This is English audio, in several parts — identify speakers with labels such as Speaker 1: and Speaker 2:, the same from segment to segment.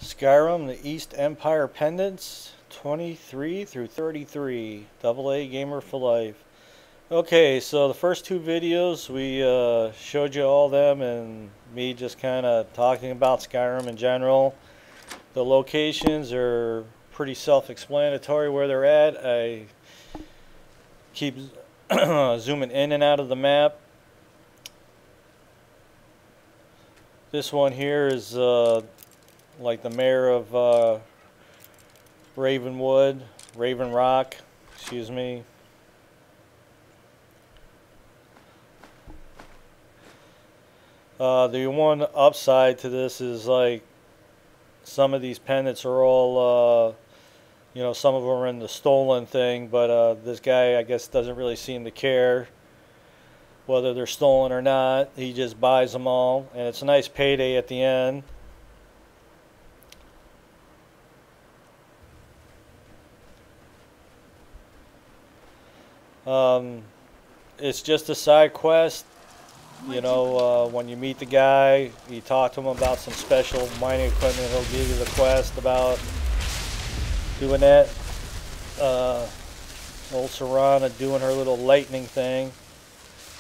Speaker 1: Skyrim, the East Empire Pendants, 23 through 33, AA Gamer for Life. Okay, so the first two videos, we showed you all them and me just kind of talking about Skyrim in general. The locations are pretty self-explanatory where they're at. I keep zooming in and out of the map. This one here is like the mayor of Raven Rock, excuse me. The one upside to this is like some of these pendants are all, you know, some of them are in the stolen thing, but this guy I guess doesn't really seem to care whether they're stolen or not. He just buys them all, and it's a nice payday at the end. It's just a side quest. You know, when you meet the guy, you talk to him about some special mining equipment, he'll give you the quest about doing that. Old Serana doing her little lightning thing.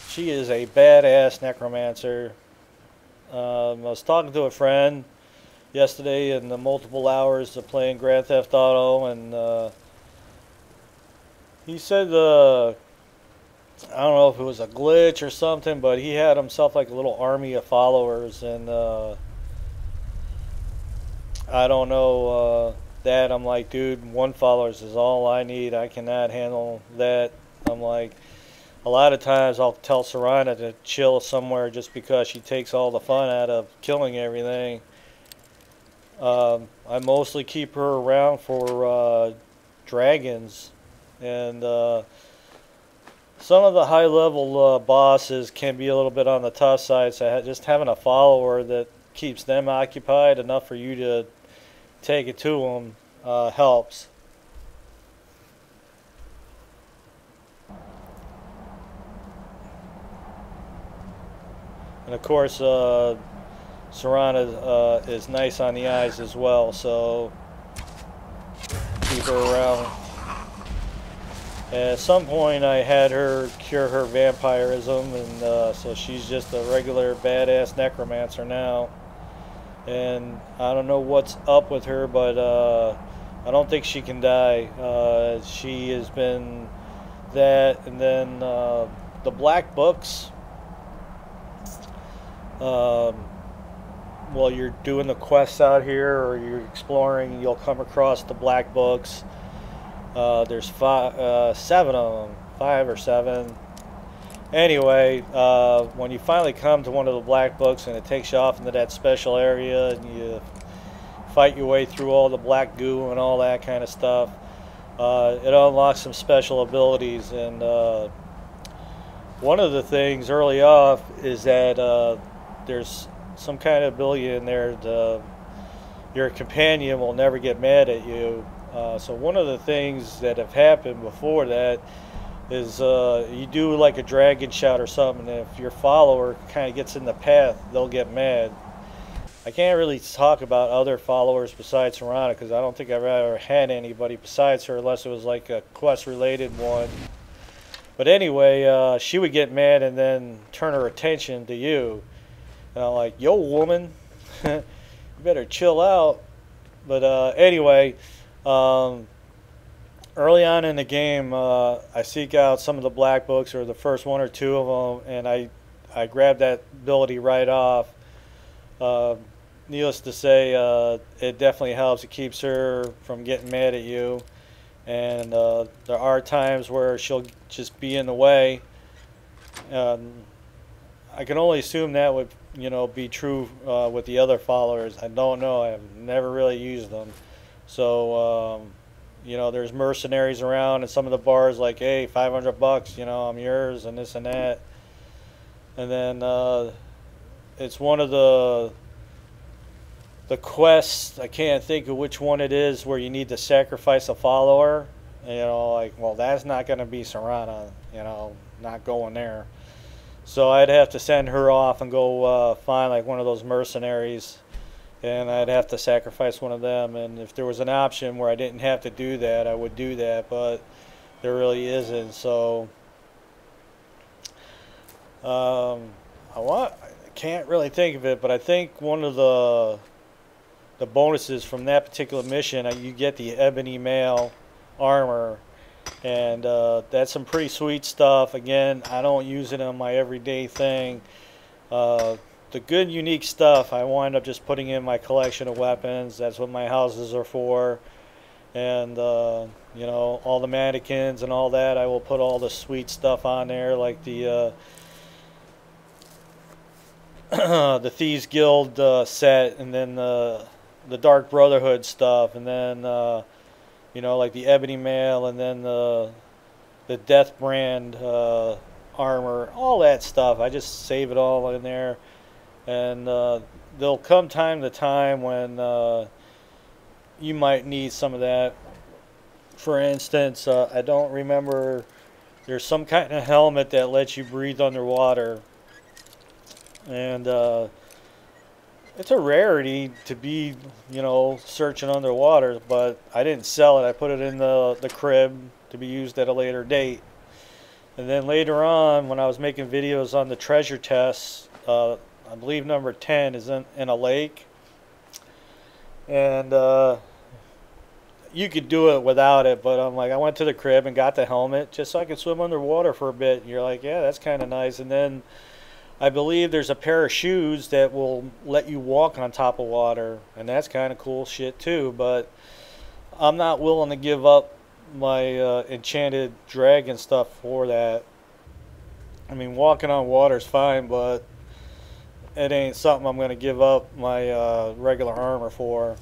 Speaker 1: She is a badass necromancer. I was talking to a friend yesterday in the multiple hours of playing Grand Theft Auto, and he said I don't know if it was a glitch or something, but he had himself like a little army of followers, and I don't know that. I'm like, dude, one followers is all I need. I cannot handle that. I'm like, a lot of times I'll tell Serana to chill somewhere just because she takes all the fun out of killing everything. I mostly keep her around for dragons, and some of the high-level bosses can be a little bit on the tough side, so just having a follower that keeps them occupied enough for you to take it to them helps. And of course, Serana is nice on the eyes as well, so keep her around. At some point I had her cure her vampirism, and so she's just a regular badass necromancer now. And I don't know what's up with her, but I don't think she can die. She has been that, and then the black books, while you're doing the quests out here or you're exploring, you'll come across the black books. There's 7 of them, 5 or 7. Anyway, when you finally come to one of the black books and it takes you off into that special area and you fight your way through all the black goo and all that kind of stuff, it unlocks some special abilities. And one of the things early off is that there's some kind of ability in there your companion will never get mad at you. So one of the things that have happened before that is you do like a dragon shout or something, and if your follower kind of gets in the path, they'll get mad. I can't really talk about other followers besides Serana, because I don't think I've ever had anybody besides her unless it was like a quest related one. But anyway, she would get mad and then turn her attention to you, and I'm like, yo woman, you better chill out. But anyway, early on in the game, I seek out some of the black books, or the first 1 or 2 of them, and I grab that ability right off. Needless to say, it definitely helps. It keeps her from getting mad at you, and there are times where she'll just be in the way. I can only assume that would, you know, be true with the other followers. I don't know. I've never really used them. So, you know, there's mercenaries around, and some of the bars like, hey, $500, you know, I'm yours, and this and that. And then it's one of the quests, I can't think of which one it is, where you need to sacrifice a follower. You know, like, well, that's not going to be Serana, you know, not going there. So I'd have to send her off and go find like one of those mercenaries and I'd have to sacrifice one of them. And if there was an option where I didn't have to do that, I would do that, but there really isn't. So I can't really think of it, but I think one of the bonuses from that particular mission, you get the ebony mail armor, and that's some pretty sweet stuff. Again, I don't use it on my everyday thing. The good unique stuff I wind up just putting in my collection of weapons. That's what my houses are for. And you know, all the mannequins and all that, I will put all the sweet stuff on there, like the the Thieves Guild set, and then the Dark Brotherhood stuff, and then you know, like the Ebony Mail, and then the Death Brand armor, all that stuff. I just save it all in there, and there'll come time to time when you might need some of that. For instance, I don't remember, there's some kind of helmet that lets you breathe underwater, and it's a rarity to be, you know, searching underwater, but I didn't sell it. I put it in the crib to be used at a later date. And then later on, when I was making videos on the treasure tests, I believe number 10 is in a lake, and you could do it without it, but I'm like, I went to the crib and got the helmet just so I could swim underwater for a bit. And you're like, yeah, that's kind of nice. And then I believe there's a pair of shoes that will let you walk on top of water, and that's kind of cool shit too. But I'm not willing to give up my enchanted dragon stuff for that. I mean, walking on water is fine, but it ain't something I'm going to give up my regular armor for.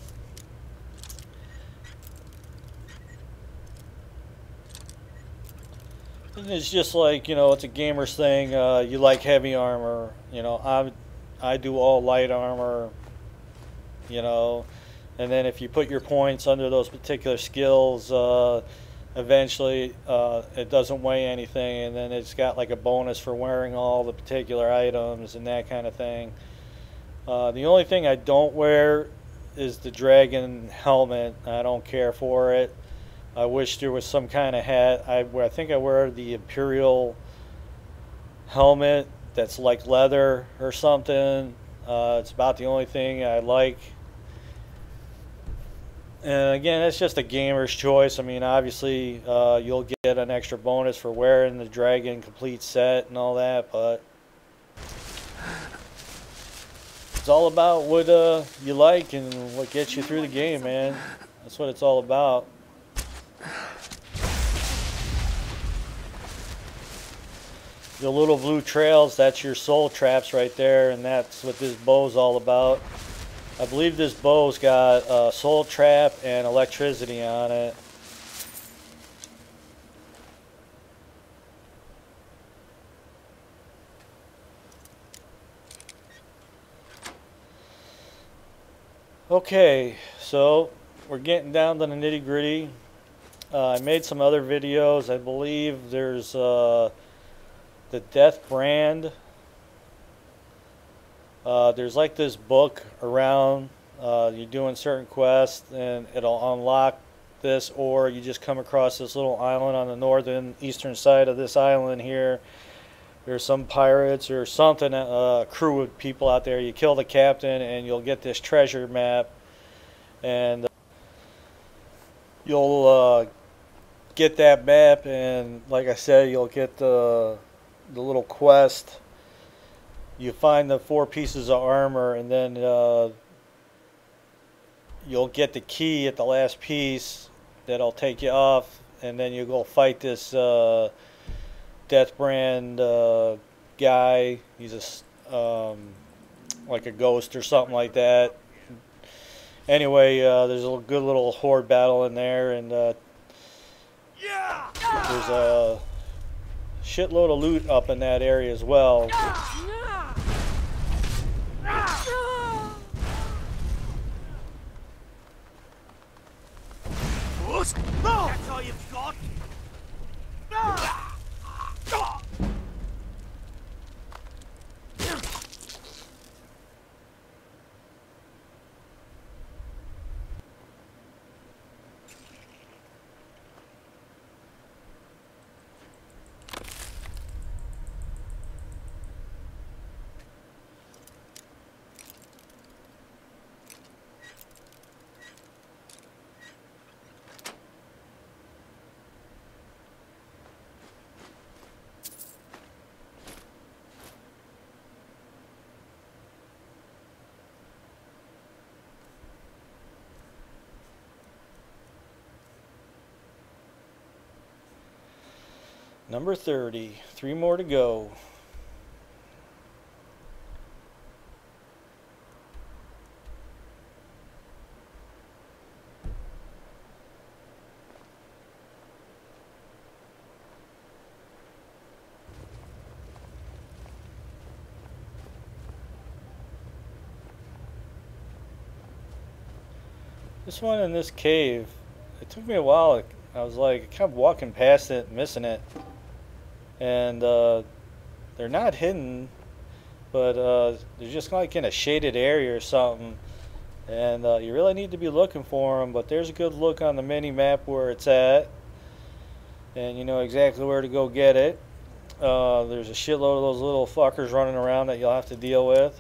Speaker 1: And it's just like, you know, it's a gamer's thing. You like heavy armor, you know. I do all light armor, you know. And then if you put your points under those particular skills, eventually it doesn't weigh anything, and then it's got like a bonus for wearing all the particular items and that kind of thing. The only thing I don't wear is the dragon helmet. I don't care for it. I wish there was some kind of hat. I think I wear the Imperial helmet that's like leather or something. It's about the only thing I like. And again, it's just a gamer's choice. I mean, obviously, you'll get an extra bonus for wearing the Dragon Complete set and all that, but it's all about what you like and what gets you through the game, man. That's what it's all about. The little blue trails, that's your soul traps right there, and that's what this bow's all about. I believe this bow's got soul trap and electricity on it. Okay, so we're getting down to the nitty-gritty. I made some other videos. I believe there's the Death Brand. There's like this book around, you're doing certain quests and it'll unlock this, or you just come across this little island on the northern eastern side of this island here. There's some pirates or something, crew of people out there. You kill the captain and you'll get this treasure map, and you'll get that map, and like I said, you'll get the little quest. You find the 4 pieces of armor, and then you'll get the key at the last piece that'll take you off, and then you go fight this Death Brand guy. He's like a ghost or something like that. Anyway, there's a good little horde battle in there, and there's a shitload of loot up in that area as well.
Speaker 2: That's all you've got?
Speaker 1: Number 30. 3 more to go. This one in this cave, it took me a while. I was like, I kept walking past it, missing it. And they're not hidden, but they're just like in a shaded area or something. And you really need to be looking for them, but there's a good look on the mini map where it's at. And you know exactly where to go get it. There's a shitload of those little fuckers running around that you'll have to deal with.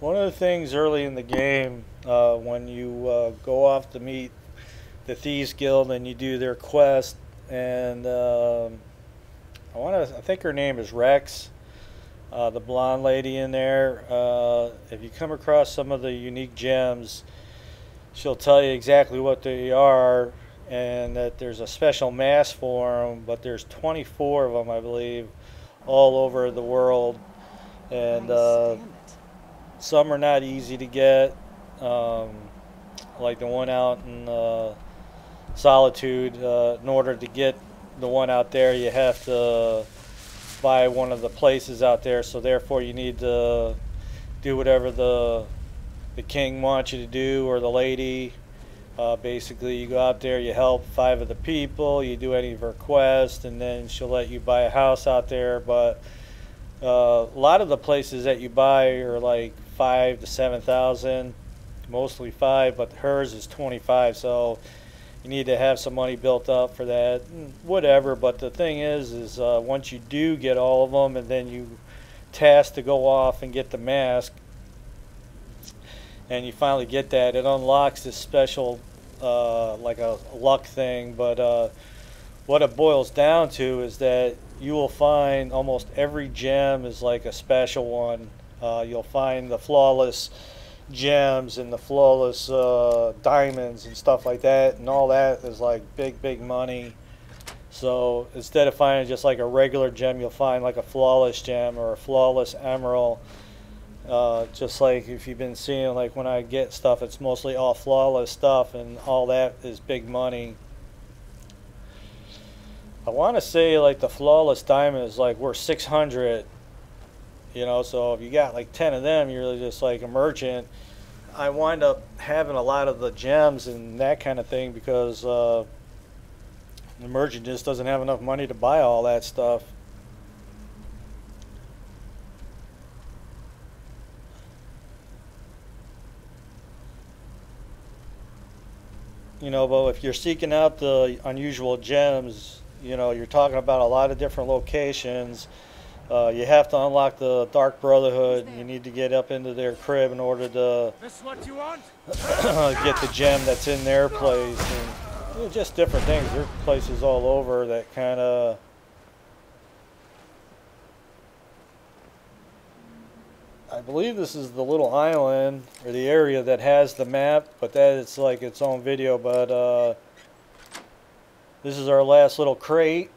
Speaker 1: One of the things early in the game, when you go off to meet the Thieves Guild and you do their quest, and I think her name is Rex, the blonde lady in there. If you come across some of the unique gems, she'll tell you exactly what they are, and that there's a special mask for them. But there's 24 of them, I believe, all over the world, and some are not easy to get, like the one out in Solitude. In order to get the one out there, you have to buy one of the places out there, so therefore you need to do whatever the king wants you to do, or the lady. Basically, you go out there, you help 5 of the people, you do any of her quests, and then she'll let you buy a house out there. But a lot of the places that you buy are like 5 to 7,000, mostly 5, but hers is 25, so you need to have some money built up for that. Whatever, but the thing is once you do get all of them, and then you task to go off and get the mask, and you finally get that, it unlocks this special like a luck thing. But what it boils down to is that you will find almost every gem is like a special one. You'll find the flawless gems and the flawless diamonds and stuff like that, and all that is like big money. So instead of finding just like a regular gem, you'll find like a flawless gem or a flawless emerald. Just like if you've been seeing, like when I get stuff, it's mostly all flawless stuff, and all that is big money. I want to say like the flawless diamond is like worth 600, you know, so if you got like 10 of them, you're just like a merchant. I wind up having a lot of the gems and that kind of thing because the merchant just doesn't have enough money to buy all that stuff. You know, but if you're seeking out the unusual gems, you know, you're talking about a lot of different locations. You have to unlock the Dark Brotherhood. You need to get up into their crib in order to
Speaker 2: This what you want?
Speaker 1: get the gem that's in their place. And you know, just different things. There are places all over that kind of... I believe this is the little island or the area that has the map, but that it's like its own video. But this is our last little crate.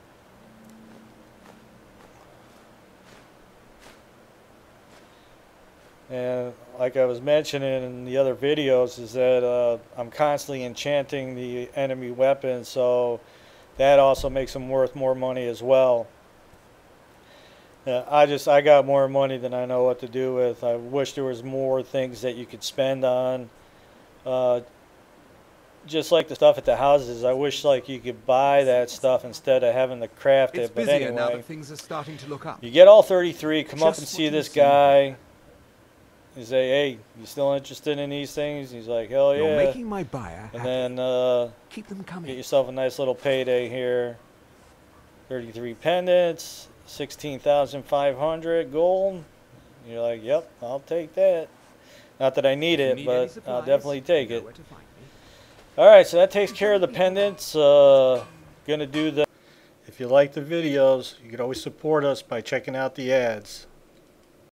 Speaker 1: And like I was mentioning in the other videos, is that I'm constantly enchanting the enemy weapons, so that also makes them worth more money as well. I got more money than I know what to do with. I wish there was more things that you could spend on. Just like the stuff at the houses, I wish like you could buy that stuff instead of having to craft
Speaker 3: It's
Speaker 1: it. But
Speaker 3: busier now
Speaker 1: anyway,
Speaker 3: that things are starting to look up.
Speaker 1: you get all 33, come up
Speaker 3: Just
Speaker 1: and
Speaker 3: what
Speaker 1: see
Speaker 3: you
Speaker 1: this
Speaker 3: see.
Speaker 1: guy. You say, hey, you still interested in these things? He's like, hell
Speaker 3: You're
Speaker 1: yeah.
Speaker 3: making my buyer happy.
Speaker 1: And then
Speaker 3: Keep them
Speaker 1: get
Speaker 3: coming.
Speaker 1: yourself a nice little payday here. 33 pendants, 16,500 gold. You're like, yep, I'll take that. Not that I need
Speaker 3: If you
Speaker 1: it,
Speaker 3: need any
Speaker 1: but I'll
Speaker 3: supplies,
Speaker 1: definitely take
Speaker 3: you know
Speaker 1: it.
Speaker 3: where to find me.
Speaker 1: Alright, so that takes care of the pendants. Gonna do the... If you like the videos, you can always support us by checking out the ads.